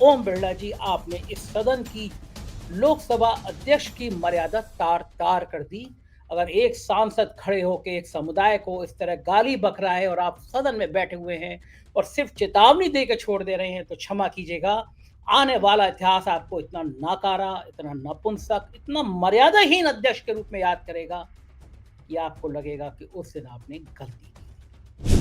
ओम बिरला जी, आपने इस सदन की लोकसभा अध्यक्ष की मर्यादा तार तार कर दी। अगर एक सांसद खड़े होकर एक समुदाय को इस तरह गाली बक रहा है और आप सदन में बैठे हुए हैं और सिर्फ चेतावनी दे के छोड़ दे रहे हैं, तो क्षमा कीजिएगा, आने वाला इतिहास आपको इतना नाकारा, इतना नपुंसक, इतना मर्यादाहीन अध्यक्ष के रूप में याद करेगा कि आपको लगेगा कि उस दिन आपने गलती की।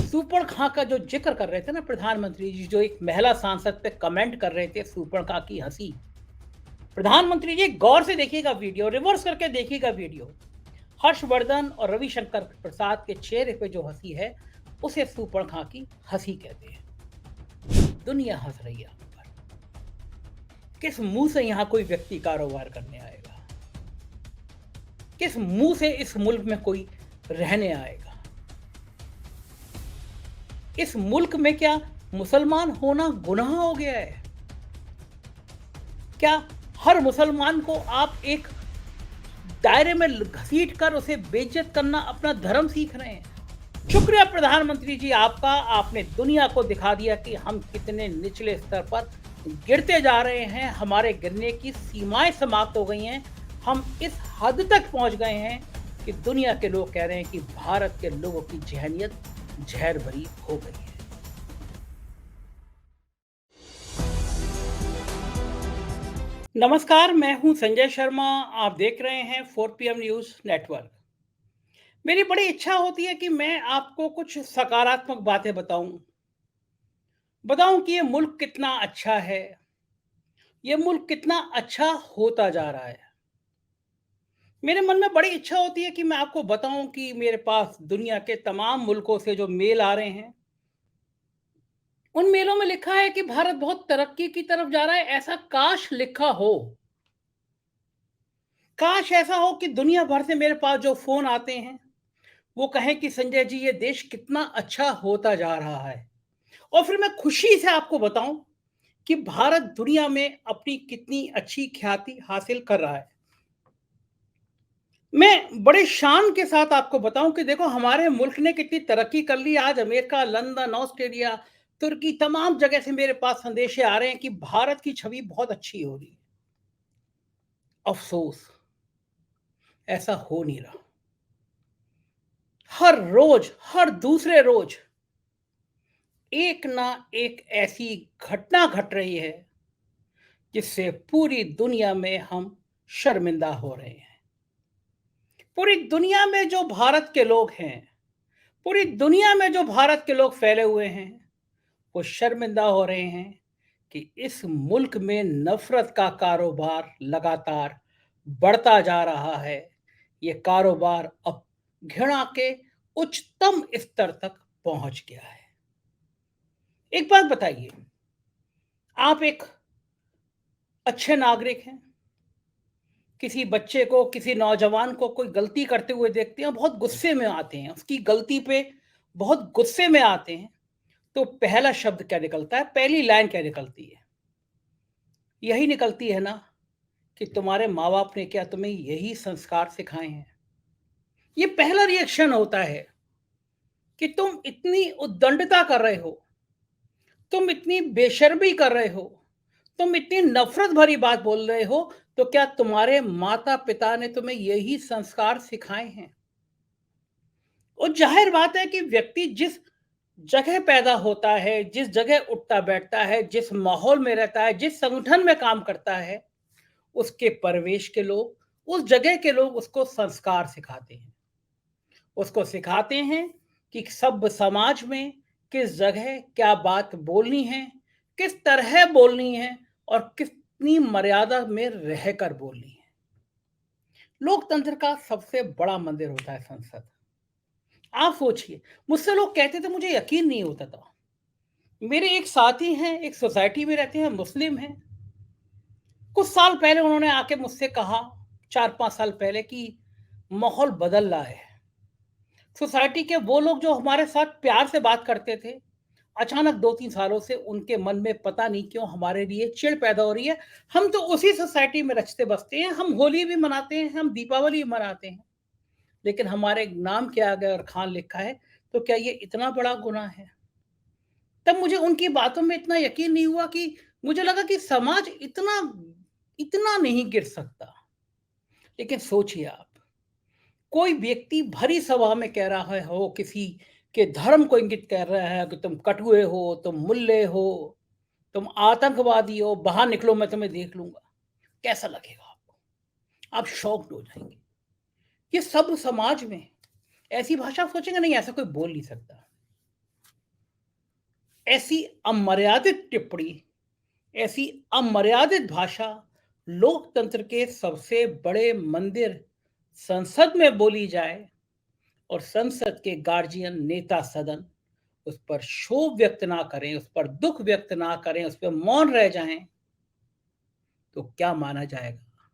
सूर्पणखा का जो जिक्र कर रहे थे ना प्रधानमंत्री जी, जो एक महिला सांसद पे कमेंट कर रहे थे, सूर्पणखा की हंसी। प्रधानमंत्री जी गौर से देखिएगा वीडियो, रिवर्स करके देखिएगा वीडियो। हर्षवर्धन और रविशंकर प्रसाद के चेहरे पे जो हंसी है, उसे सूर्पणखा की हंसी कहते हैं। दुनिया हंस रही है हम पर। किस मुंह से यहां कोई व्यक्ति कारोबार करने आएगा? किस मुंह से इस मुल्क में कोई रहने आएगा? इस मुल्क में क्या मुसलमान होना गुनाह हो गया है? क्या हर मुसलमान को आप एक दायरे में घसीट कर उसे बेइज्जत करना अपना धर्म सीख रहे हैं? शुक्रिया प्रधानमंत्री जी आपका, आपने दुनिया को दिखा दिया कि हम कितने निचले स्तर पर गिरते जा रहे हैं। हमारे गिरने की सीमाएं समाप्त हो गई हैं। हम इस हद तक पहुंच गए हैं कि दुनिया के लोग कह रहे हैं कि भारत के लोगों की जहनीत जहर भरी हो गई है। नमस्कार, मैं हूं संजय शर्मा। आप देख रहे हैं 4 पीएम न्यूज नेटवर्क। मेरी बड़ी इच्छा होती है कि मैं आपको कुछ सकारात्मक बातें बताऊं। बताऊं कि ये मुल्क कितना अच्छा है, ये मुल्क कितना अच्छा होता जा रहा है। मेरे मन में बड़ी इच्छा होती है कि मैं आपको बताऊं कि मेरे पास दुनिया के तमाम मुल्कों से जो मेल आ रहे हैं, उन मेलों में लिखा है कि भारत बहुत तरक्की की तरफ जा रहा है। ऐसा काश लिखा हो। काश ऐसा हो कि दुनिया भर से मेरे पास जो फोन आते हैं, वो कहें कि संजय जी, ये देश कितना अच्छा होता जा रहा है। और फिर मैं खुशी से आपको बताऊं कि भारत दुनिया में अपनी कितनी अच्छी ख्याति हासिल कर रहा है। मैं बड़े शान के साथ आपको बताऊं कि देखो हमारे मुल्क ने कितनी तरक्की कर ली। आज अमेरिका, लंदन, ऑस्ट्रेलिया, तुर्की, तमाम जगह से मेरे पास संदेशे आ रहे हैं कि भारत की छवि बहुत अच्छी हो रही है। अफसोस, ऐसा हो नहीं रहा। हर रोज, हर दूसरे रोज एक ना एक ऐसी घटना घट रही है जिससे पूरी दुनिया में हम शर्मिंदा हो रहे हैं। पूरी दुनिया में जो भारत के लोग हैं, पूरी दुनिया में जो भारत के लोग फैले हुए हैं, वो शर्मिंदा हो रहे हैं कि इस मुल्क में नफरत का कारोबार लगातार बढ़ता जा रहा है। ये कारोबार अब घृणा के उच्चतम स्तर तक पहुंच गया है। एक बात बताइए, आप एक अच्छे नागरिक हैं। किसी बच्चे को, किसी नौजवान को कोई गलती करते हुए देखते हैं, बहुत गुस्से में आते हैं, उसकी गलती पे बहुत गुस्से में आते हैं, तो पहला शब्द क्या निकलता है? पहली लाइन क्या निकलती है? यही निकलती है ना कि तुम्हारे माँ बाप ने क्या तुम्हें यही संस्कार सिखाए हैं? ये पहला रिएक्शन होता है कि तुम इतनी उद्दंडता कर रहे हो, तुम इतनी बेशर्मी कर रहे हो, तुम इतनी नफरत भरी बात बोल रहे हो, तो क्या तुम्हारे माता पिता ने तुम्हें यही संस्कार सिखाए हैं? और जाहिर बात है कि व्यक्ति जिस जगह पैदा होता है, जिस जगह उठता बैठता है, जिस माहौल में रहता है, जिस संगठन में काम करता है, उसके परिवेश के लोग, उस जगह के लोग उसको संस्कार सिखाते हैं। उसको सिखाते हैं कि सभ्य समाज में किस जगह क्या बात बोलनी है, किस तरह बोलनी है और कितनी मर्यादा में रहकर बोलनी है। लोकतंत्र का सबसे बड़ा मंदिर होता है संसद। आप सोचिए, मुझसे लोग कहते थे, मुझे यकीन नहीं होता था। मेरे एक साथी हैं, एक सोसाइटी में रहते हैं, मुस्लिम हैं। कुछ साल पहले उन्होंने आके मुझसे कहा, 4-5 साल पहले, कि माहौल बदल रहा है। सोसाइटी के वो लोग जो हमारे साथ प्यार से बात करते थे, अचानक 2-3 सालों से उनके मन में पता नहीं क्यों हमारे लिए चिढ़ पैदा हो रही है। हम तो उसी सोसाइटी में रचते बसते हैं, हम होली भी मनाते हैं, हम दीपावली भी मनाते हैं, लेकिन हमारे नाम के आगे अगर खान लिखा है, तो क्या ये इतना बड़ा गुनाह है? तब मुझे उनकी बातों में इतना यकीन नहीं हुआ कि मुझे लगा कि समाज इतना इतना नहीं गिर सकता। लेकिन सोचिए आप, कोई व्यक्ति भरी सभा में कह रहा है हो, किसी के धर्म को इंगित कर रहा है कि तुम कटुए हो, तुम मुल्ले हो, तुम आतंकवादी हो, बाहर निकलो मैं तुम्हें देख लूंगा। कैसा लगेगा आपको? आप शॉक्ड हो जाएंगे। ये सब समाज में ऐसी भाषा सोचेंगे नहीं, ऐसा कोई बोल नहीं सकता। ऐसी अमर्यादित टिप्पणी, ऐसी अमर्यादित भाषा लोकतंत्र के सबसे बड़े मंदिर संसद में बोली जाए और संसद के गार्जियन नेता सदन उस पर क्षोभ व्यक्त ना करें, उस पर दुख व्यक्त ना करें, उस पर मौन रह जाएं, तो क्या माना जाएगा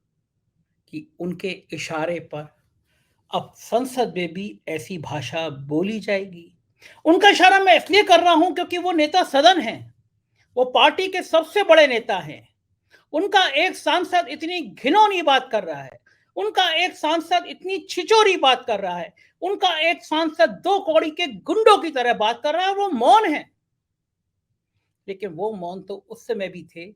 कि उनके इशारे पर अब संसद में भी ऐसी भाषा बोली जाएगी। उनका इशारा मैं इसलिए कर रहा हूं क्योंकि वो नेता सदन हैं, वो पार्टी के सबसे बड़े नेता हैं। उनका एक सांसद इतनी घिनौनी बात कर रहा है, उनका एक सांसद इतनी छिचोरी बात कर रहा है, उनका एक सांसद दो कौड़ी के गुंडों की तरह बात कर रहा है, वो मौन है। लेकिन वो मौन तो उस समय भी थे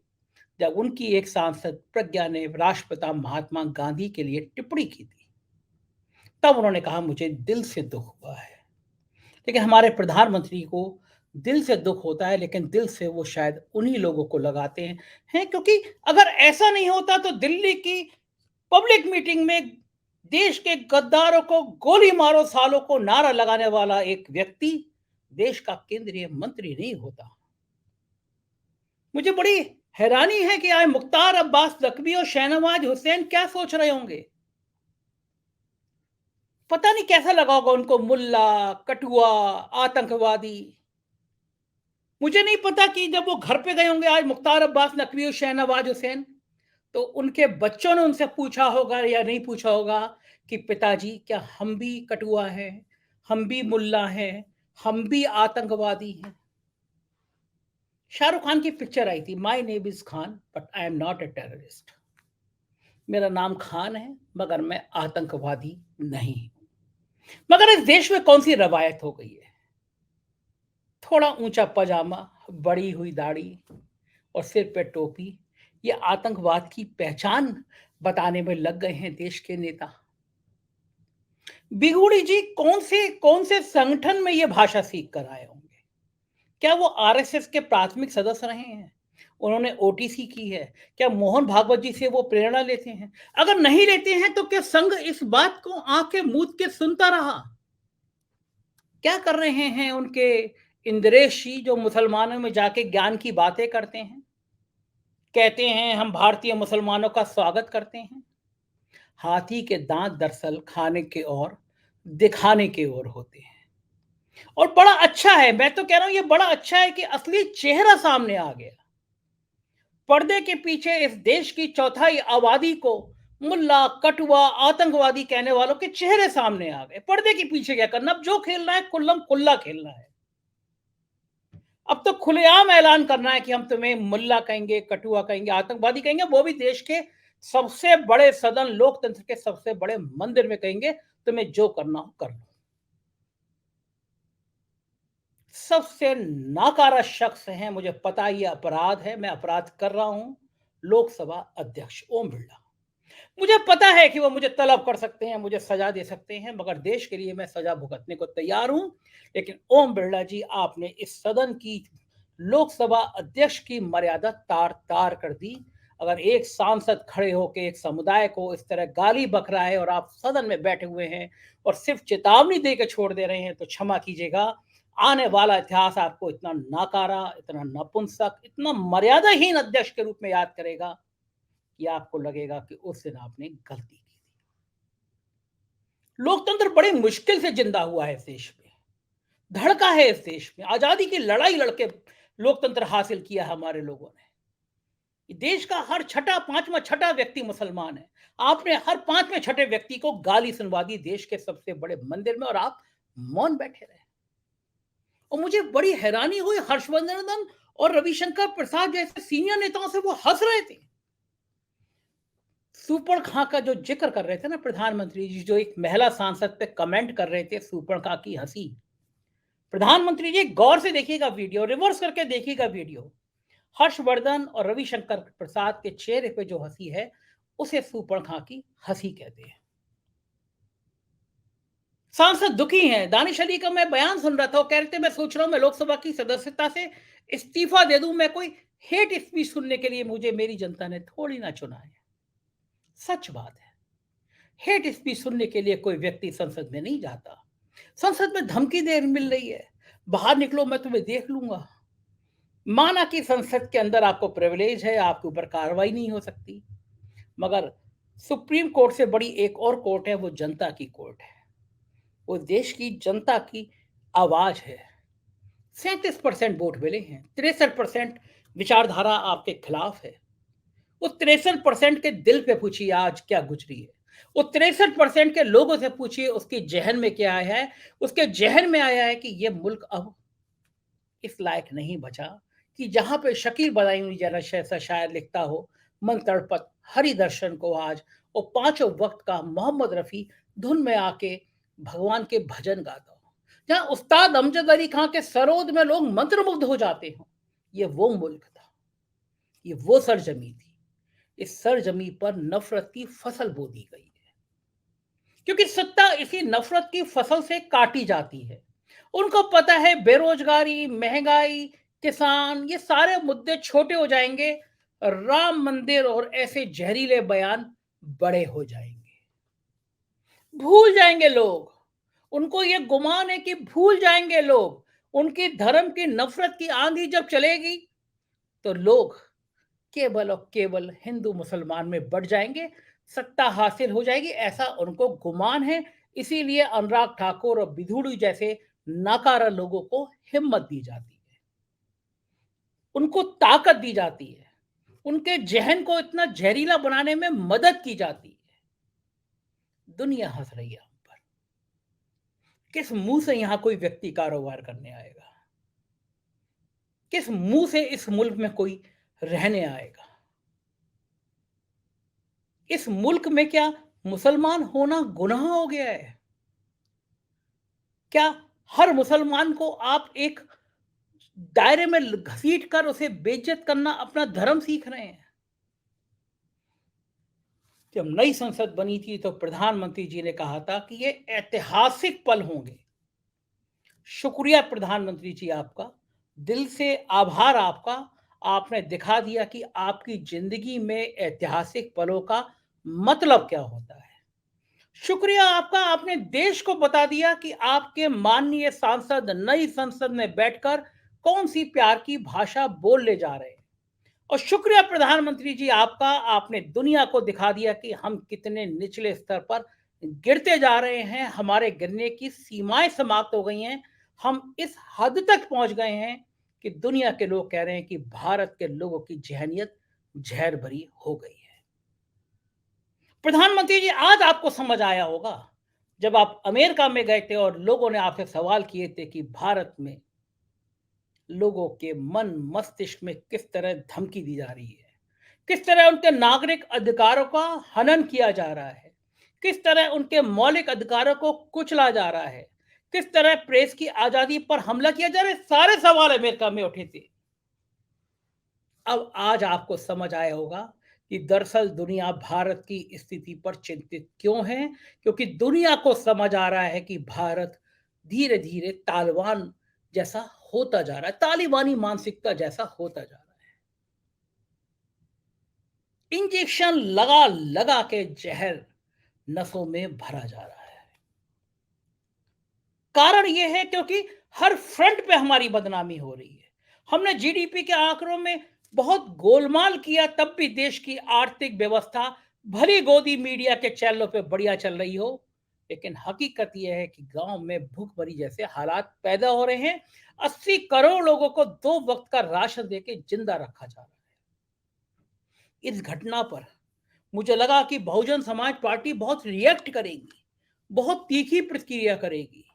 जब उनकी एक सांसद प्रज्ञा ने राष्ट्रपिता महात्मा गांधी के लिए टिप्पणी की थी। तब उन्होंने कहा मुझे दिल से दुख हुआ है। लेकिन हमारे प्रधानमंत्री को दिल से दुख होता है, लेकिन दिल से वो शायद उन्हीं लोगों को लगाते हैं क्योंकि अगर ऐसा नहीं होता तो दिल्ली की पब्लिक मीटिंग में देश के गद्दारों को गोली मारो सालों को नारा लगाने वाला एक व्यक्ति देश का केंद्रीय मंत्री नहीं होता। मुझे बड़ी हैरानी है कि आज मुख्तार अब्बास नकवी और शहनवाज हुसैन क्या सोच रहे होंगे। पता नहीं कैसा लगा होगा उनको, मुल्ला, कटुआ, आतंकवादी। मुझे नहीं पता कि जब वो घर पे गए होंगे आज मुख्तार अब्बास नकवी और शहनवाज हुसैन, तो उनके बच्चों ने उनसे पूछा होगा या नहीं पूछा होगा कि पिताजी क्या हम भी कटुआ हैं, हम भी मुल्ला हैं, हम भी आतंकवादी हैं। शाहरुख खान की पिक्चर आई थी, my name is Khan but I am not a terrorist. मेरा नाम खान है मगर मैं आतंकवादी नहीं। मगर इस देश में कौन सी रवायत हो गई है, थोड़ा ऊंचा पजामा, बड़ी हुई दाढ़ी और सिर पे टोपी, ये आतंकवाद की पहचान बताने में लग गए हैं देश के नेता। बिगुड़ी जी कौन से संगठन में ये भाषा सीख कर आए होंगे? क्या वो आरएसएस के प्राथमिक सदस्य रहे हैं? उन्होंने ओटीसी की है? क्या मोहन भागवत जी से वो प्रेरणा लेते हैं? अगर नहीं लेते हैं तो क्या संघ इस बात को आंखें मूंद के सुनता रहा? क्या कर रहे हैं उनके इंद्रेश जी जो मुसलमानों में जाके ज्ञान की बातें करते हैं, कहते हैं हम भारतीय मुसलमानों का स्वागत करते हैं। हाथी के दांत दरअसल खाने के और दिखाने के ओर होते हैं। और बड़ा अच्छा है, मैं तो कह रहा हूं ये बड़ा अच्छा है कि असली चेहरा सामने आ गया। पर्दे के पीछे इस देश की चौथाई आबादी को मुल्ला, कटुआ, आतंकवादी कहने वालों के चेहरे सामने आ गए। पर्दे के पीछे क्या करना, अब जो खेलना है खुल्लम खुल्ला खेलना है। अब तो खुलेआम ऐलान करना है कि हम तुम्हें मुल्ला कहेंगे, कटुआ कहेंगे, आतंकवादी कहेंगे, वो भी देश के सबसे बड़े सदन, लोकतंत्र के सबसे बड़े मंदिर में कहेंगे, तुम्हें जो करना हो कर लो। सबसे नाकारा शख्स है, मुझे पता ये अपराध है, मैं अपराध कर रहा हूं, लोकसभा अध्यक्ष ओम बिरला। मुझे पता है कि वो मुझे तलब कर सकते हैं, मुझे सजा दे सकते हैं, मगर देश के लिए मैं सजा भुगतने को तैयार हूं। लेकिन ओम बिरला जी, आपने इस सदन की, लोकसभा अध्यक्ष की मर्यादा तार तार कर दी। अगर एक सांसद खड़े होकर एक समुदाय को इस तरह गाली बक रहा है और आप सदन में बैठे हुए हैं और सिर्फ चेतावनी दे के छोड़ दे रहे हैं, तो क्षमा कीजिएगा, आने वाला इतिहास आपको इतना नाकारा, इतना नपुंसक, इतना मर्यादाहीन अध्यक्ष के रूप में याद करेगा कि आपको लगेगा कि उस दिन आपने गलती की थी। लोकतंत्र बड़ी मुश्किल से जिंदा हुआ है इस देश में, धड़का है इस देश में, आजादी की लड़ाई लड़के लोकतंत्र हासिल किया हमारे लोगों ने। देश का हर छठा, पांचवा छठा व्यक्ति मुसलमान है। आपने हर पांचवें छठे व्यक्ति को गाली सुनवा दी देश के सबसे बड़े मंदिर में और आप मौन बैठे रहे। और मुझे बड़ी हैरानी हुई, हर्षवर्धन और रविशंकर प्रसाद जैसे सीनियर नेताओं से वो हंस रहे थे। सुपड़ खां का जो जिक्र कर रहे थे ना प्रधानमंत्री जी, जो एक महिला सांसद पे कमेंट कर रहे थे, सुपड़ खां की हंसी। प्रधानमंत्री जी गौर से देखिएगा वीडियो, रिवर्स करके देखिएगा वीडियो। हर्षवर्धन और रविशंकर प्रसाद के चेहरे पे जो हंसी है उसे सूर्पणखा की हंसी कहते हैं। सांसद दुखी हैं। दानिश अली का मैं बयान सुन रहा था, वो कह रहे थे मैं सोच रहा हूं मैं लोकसभा की सदस्यता से इस्तीफा दे दूं, मैं कोई हेट स्पीच सुनने के लिए मुझे मेरी जनता ने थोड़ी ना चुना है। सच बात है, हेट स्पीच सुनने के लिए कोई व्यक्ति संसद में नहीं जाता। संसद में धमकी दे मिल रही है, बाहर निकलो मैं तुम्हें देख लूंगा। माना कि संसद के अंदर आपको प्रिविलेज है, आपके ऊपर कार्रवाई नहीं हो सकती, मगर सुप्रीम कोर्ट से बड़ी एक और कोर्ट है, वो जनता की कोर्ट है। वो देश की जनता की आवाज है। 37% वोट मिले हैं, 63% विचारधारा आपके खिलाफ है। वो 63% के दिल पे पूछिए आज क्या गुजरी है। वो 63% के लोगों से पूछिए उसके जहन में क्या आया है। उसके जहन में आया है कि ये मुल्क अब इस लायक नहीं बचा कि जहां पे शकील बदायूं जैसा शायर लिखता हो, मन तड़पत हरि दर्शन को आज, और पांचों वक्त का मोहम्मद रफी धुन में आके भगवान के भजन गाता हो, जहां उस्ताद अमजद अली खां के सरोद में लोग मंत्रमुग्ध हो जाते हो। ये वो मुल्क था, ये वो सरजमी थी। इस सरजमी पर नफरत की फसल बो दी गई है, क्योंकि सत्ता इसी नफरत की फसल से काटी जाती है। उनको पता है बेरोजगारी, महंगाई, किसान, ये सारे मुद्दे छोटे हो जाएंगे, राम मंदिर और ऐसे जहरीले बयान बड़े हो जाएंगे। भूल जाएंगे लोग, उनको ये गुमान है कि भूल जाएंगे लोग। उनकी धर्म की नफरत की आंधी जब चलेगी तो लोग केवल और केवल हिंदू मुसलमान में बढ़ जाएंगे, सत्ता हासिल हो जाएगी, ऐसा उनको गुमान है। इसीलिए अनुराग ठाकुर और विधुड़ी जैसे नाकारा लोगों को हिम्मत दी जाती है, उनको ताकत दी जाती है, उनके जहन को इतना जहरीला बनाने में मदद की जाती है। दुनिया हंस रही है हम पर। किस मुंह से यहां कोई व्यक्ति कारोबार करने आएगा? किस मुंह से इस मुल्क में कोई रहने आएगा? इस मुल्क में क्या मुसलमान होना गुनाह हो गया है? क्या हर मुसलमान को आप एक दायरे में घसीट कर उसे बेइज्जत करना अपना धर्म सीख रहे हैं? जब नई संसद बनी थी तो प्रधानमंत्री जी ने कहा था कि ये ऐतिहासिक पल होंगे। शुक्रिया प्रधानमंत्री जी आपका, दिल से आभार आपका। आपने दिखा दिया कि आपकी जिंदगी में ऐतिहासिक पलों का मतलब क्या होता है। शुक्रिया आपका, आपने देश को बता दिया कि आपके माननीय सांसद नई संसद में बैठकर कौन सी प्यार की भाषा बोलने जा रहे हैं। और शुक्रिया प्रधानमंत्री जी आपका, आपने दुनिया को दिखा दिया कि हम कितने निचले स्तर पर गिरते जा रहे हैं, हमारे गिरने की सीमाएं समाप्त हो गई हैं। हम इस हद तक पहुंच गए हैं कि दुनिया के लोग कह रहे हैं कि भारत के लोगों की जहनीत जहर भरी हो गई है। प्रधानमंत्री जी, आज आपको समझ आया होगा जब आप अमेरिका में गए थे और लोगों ने आपसे सवाल किए थे कि भारत में लोगों के मन मस्तिष्क में किस तरह धमकी दी जा रही है, किस तरह उनके नागरिक अधिकारों का हनन किया जा रहा है, किस तरह उनके मौलिक अधिकारों को कुचला जा रहा है, किस तरह प्रेस की आजादी पर हमला किया जा रहा है। सारे सवाल अमेरिका में उठे थे। अब आज आपको समझ आया होगा कि दरअसल दुनिया भारत की स्थिति पर चिंतित क्यों है, क्योंकि दुनिया को समझ आ रहा है कि भारत धीरे धीरे तालिबान जैसा होता जा रहा है, तालिबानी मानसिकता जैसा होता जा रहा है। इंजेक्शन लगा लगा के जहर नसों में भरा जा रहा है। कारण यह है क्योंकि हर फ्रंट पे हमारी बदनामी हो रही है। हमने जीडीपी के आंकड़ों में बहुत गोलमाल किया, तब भी देश की आर्थिक व्यवस्था भली गोदी मीडिया के चैनलों पे बढ़िया चल रही हो, लेकिन हकीकत यह है कि गांव में भूखमरी जैसे हालात पैदा हो रहे हैं। 80 करोड़ लोगों को 2 वक्त का राशन देके जिंदा रखा जा रहा है। इस घटना पर मुझे लगा कि बहुजन समाज पार्टी बहुत रिएक्ट करेगी, बहुत तीखी प्रतिक्रिया करेगी,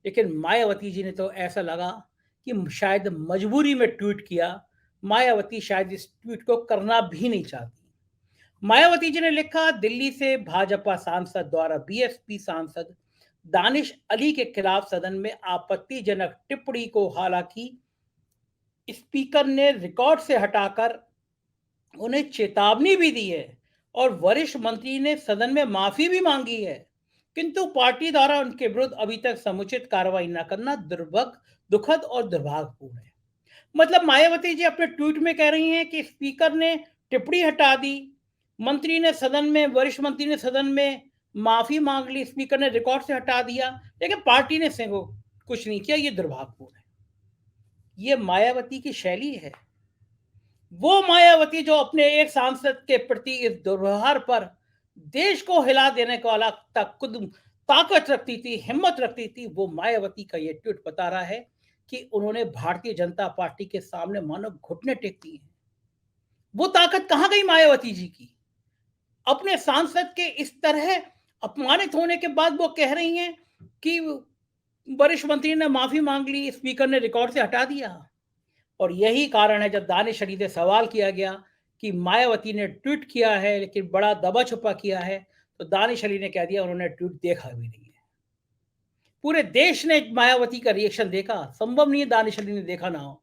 लेकिन मायावती जी ने तो ऐसा लगा कि शायद मजबूरी में ट्वीट किया। मायावती शायद इस ट्वीट को करना भी नहीं चाहती। मायावती जी ने लिखा, दिल्ली से भाजपा सांसद द्वारा बीएसपी सांसद दानिश अली के खिलाफ सदन में आपत्तिजनक टिप्पणी को हालांकि स्पीकर ने रिकॉर्ड से हटाकर उन्हें चेतावनी भी दी है और वरिष्ठ मंत्री ने सदन में माफी भी मांगी है, किंतु पार्टी द्वारा उनके विरुद्ध अभी तक समुचित कार्रवाई न करना दुखद और दुर्भाग्यपूर्ण है। मतलब मायावती जी अपने ट्वीट में कह रही हैं कि स्पीकर ने टिप्पणी हटा दी, वरिष्ठ मंत्री ने सदन में माफी मांग ली, स्पीकर ने रिकॉर्ड से हटा दिया, लेकिन पार्टी ने से वो कुछ नहीं किया। ये दुर्भाग्यपूर्ण है। ये मायावती की शैली है। वो मायावती जो अपने एक सांसद के प्रति इस दुर्व्यवहार पर देश को हिला देने वाला तक खुद ताकत रखती थी, हिम्मत रखती थी, वो मायावती का ये ट्वीट बता रहा है कि उन्होंने भारतीय जनता पार्टी के सामने मानो घुटने टेक दिए हैं। वो ताकत कहां गई मायावती जी की? अपने सांसद के इस तरह अपमानित होने के बाद वो कह रही हैं कि वरिष्ठ मंत्री ने माफी मांग ली, स्पीकर ने रिकॉर्ड से हटा दिया। और यही कारण है, जब दानिश अली से सवाल किया गया कि मायावती ने ट्वीट किया है लेकिन बड़ा दबा छुपा किया है, तो दानिश अली ने कह दिया उन्होंने ट्वीट देखा भी नहीं है। पूरे देश ने मायावती का रिएक्शन देखा। संभव नहीं है दानिश अली ने देखा ना हो,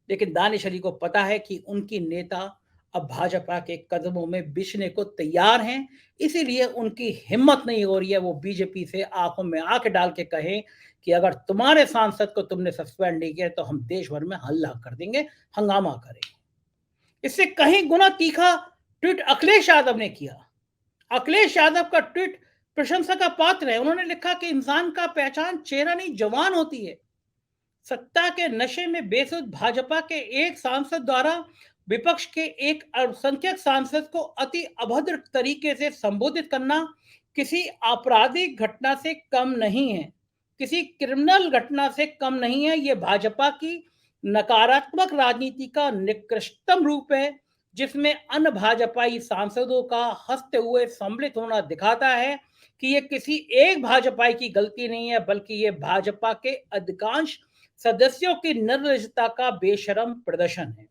लेकिन दानिश अली को पता है कि उनकी नेता अब भाजपा के कदमों में बिछने को तैयार हैं, इसीलिए उनकी हिम्मत नहीं हो रही है वो बीजेपी से आंखों में आंख डाल के कहें कि अगर तुम्हारे सांसद को तुमने सस्पेंड नहीं किया तो हम देश भर में हल्ला कर देंगे, हंगामा करेंगे। इससे कहीं गुना तीखा ट्वीट अखिलेश यादव ने किया। अखिलेश यादव का ट्वीट प्रशंसा का पात्र है। उन्होंने लिखा कि इंसान का पहचान चेहरा नहीं जवान होती है। सत्ता के नशे में बेसुध भाजपा के एक सांसद द्वारा विपक्ष के एक अल्पसंख्यक सांसद को अति अभद्र तरीके से संबोधित करना किसी आपराधिक घटना से कम नहीं है, किसी क्रिमिनल घटना से कम नहीं है। यह भाजपा की नकारात्मक राजनीति का निकृष्टतम रूप है, जिसमें अन्य भाजपाई सांसदों का हंसते हुए सम्मिलित होना दिखाता है कि यह किसी एक भाजपाई की गलती नहीं है, बल्कि यह भाजपा के अधिकांश सदस्यों की निर्लजता का बेशरम प्रदर्शन है।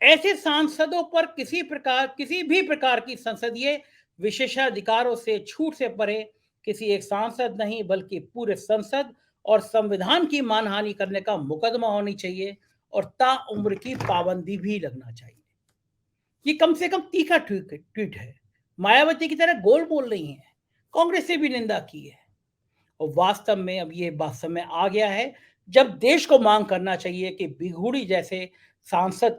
ऐसे सांसदों पर किसी भी प्रकार की संसदीय विशेषाधिकारों से छूट से परे किसी एक सांसद नहीं बल्कि पूरे संसद और संविधान की मानहानि करने का मुकदमा होनी चाहिए और ताउम्र की पाबंदी भी लगना चाहिए। ये कम से कम तीखा ट्वीट है। मायावती की तरह गोल बोल रही हैं, कांग्रेस से भी निंदा की है। और वास्तव में अब ये बात समय आ गया है जब देश को मांग करना चाहिए कि विधुड़ी जैसे सांसद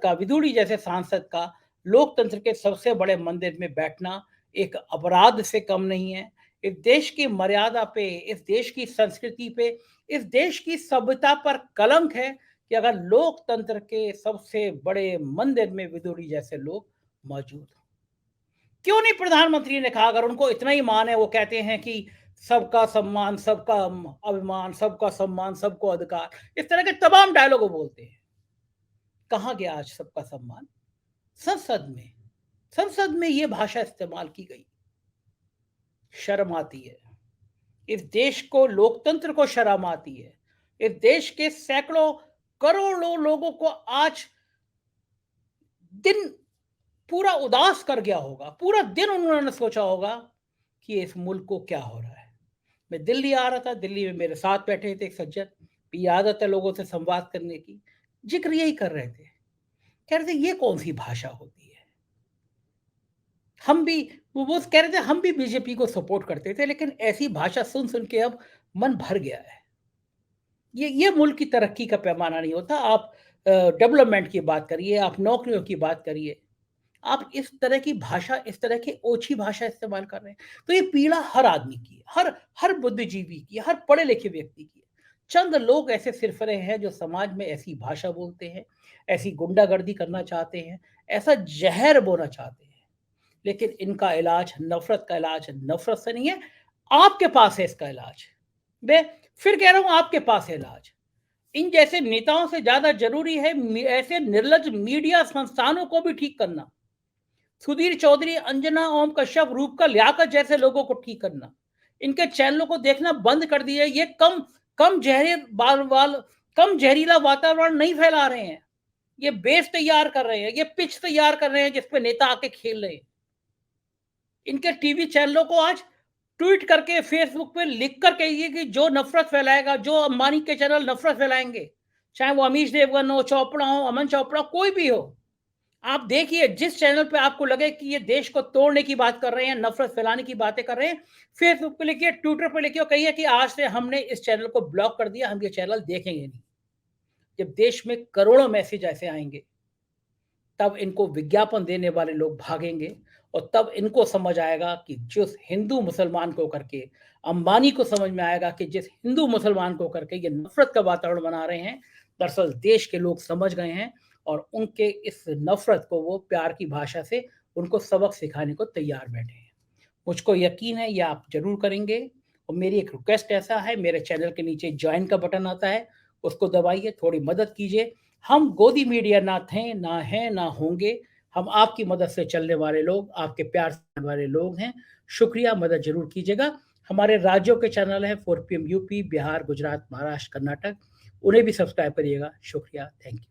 का लोकतंत्र के सबसे बड़े मंदिर में बैठना एक अपराध से कम नहीं है। इस देश की मर्यादा पे, इस देश की संस्कृति पे, इस देश की सभ्यता पर कलंक है कि अगर लोकतंत्र के सबसे बड़े मंदिर में विधुड़ी जैसे लोग मौजूद हों। क्यों नहीं प्रधानमंत्री ने कहा? अगर उनको इतना ही मान है, वो कहते हैं कि सबका सम्मान, सबका अभिमान, सबका सम्मान, सबको अधिकार, इस तरह के तमाम डायलॉग वो बोलते हैं। कहां गया आज सबका सम्मान? संसद में ये भाषा इस्तेमाल की गई। शर्म आती है। इस देश को, लोकतंत्र को शर्म आती है। इस देश के सैकड़ों करोड़ों लोगों को आज दिन पूरा उदास कर गया होगा। पूरा दिन उन्होंने सोचा होगा कि इस मुल्क को क्या हो रहा है। मैं दिल्ली आ रहा था, दिल्ली में मेरे साथ बैठे थे एक सज्जन, भी आदत है लोगों से संवाद करने की, जिक्र यही कर रहे थे। कह रहे थे ये कौन सी भाषा होती है? हम भी, वो कह रहे थे हम भी बीजेपी को सपोर्ट करते थे, लेकिन ऐसी भाषा सुन सुन के अब मन भर गया है। ये मुल्क की तरक्की का पैमाना नहीं होता। आप डेवलपमेंट की बात करिए, आप नौकरियों की बात करिए, आप इस तरह की भाषा, इस तरह की ओछी भाषा इस्तेमाल कर रहे हैं। तो ये पीड़ा हर आदमी की है, हर बुद्धिजीवी की है, हर पढ़े लिखे व्यक्ति की है। चंद लोग ऐसे सिरफरे हैं जो समाज में ऐसी भाषा बोलते हैं, ऐसी गुंडागर्दी करना चाहते हैं, ऐसा जहर बोना चाहते हैं। लेकिन इनका इलाज, नफरत का इलाज नफरत से नहीं है, आपके पास है इसका इलाज। मैं फिर कह रहा हूं, आपके पास है इलाज। इन जैसे नेताओं से ज्यादा जरूरी है ऐसे निर्लज मीडिया संस्थानों को भी ठीक करना। सुधीर चौधरी, अंजना, ओम कश्यप, रूपका लियाकत जैसे लोगों को ठीक करना। इनके चैनलों को देखना बंद कर दिया। ये कम जहरीला वातावरण नहीं फैला रहे हैं। ये बेस तैयार कर रहे हैं, ये पिच तैयार कर रहे हैं जिसपे नेता आके खेल रहे हैं। इनके टीवी चैनलों को आज ट्वीट करके, फेसबुक पे लिख कर कहिए कि जो नफरत फैलाएगा, जो अंबानी के चैनल नफरत फैलाएंगे, चाहे वो अमीश देवगन हो, चोपड़ा हो, अमन चोपड़ा, कोई भी हो। आप देखिए, जिस चैनल पे आपको लगे कि ये देश को तोड़ने की बात कर रहे हैं, नफरत फैलाने की बातें कर रहे हैं, फेसबुक पे लिखिए, ट्विटर पे लिखिए और कहिए कि आज से हमने इस चैनल को ब्लॉक कर दिया, हम ये चैनल देखेंगे नहीं। जब देश में करोड़ों मैसेज ऐसे आएंगे, तब इनको विज्ञापन देने वाले लोग भागेंगे और तब इनको समझ आएगा कि जिस हिंदू मुसलमान को करके, अंबानी को समझ में आएगा कि जिस हिंदू मुसलमान को करके ये नफरत का वातावरण बना रहे हैं, दरअसल देश के लोग समझ गए हैं और उनके इस नफरत को वो प्यार की भाषा से उनको सबक सिखाने को तैयार बैठे हैं। मुझको यकीन है ये आप जरूर करेंगे और मेरी एक रिक्वेस्ट ऐसा है, मेरे चैनल के नीचे ज्वाइन का बटन आता है, उसको दबाइए, थोड़ी मदद कीजिए। हम गोदी मीडिया ना थे, ना हैं, ना होंगे। हम आपकी मदद से चलने वाले लोग, आपके प्यार से चलने वाले लोग हैं। शुक्रिया, मदद जरूर कीजिएगा। हमारे राज्यों के चैनल हैं 4PM यूपी, बिहार, गुजरात, महाराष्ट्र, कर्नाटक, उन्हें भी सब्सक्राइब करिएगा। शुक्रिया, थैंक यू।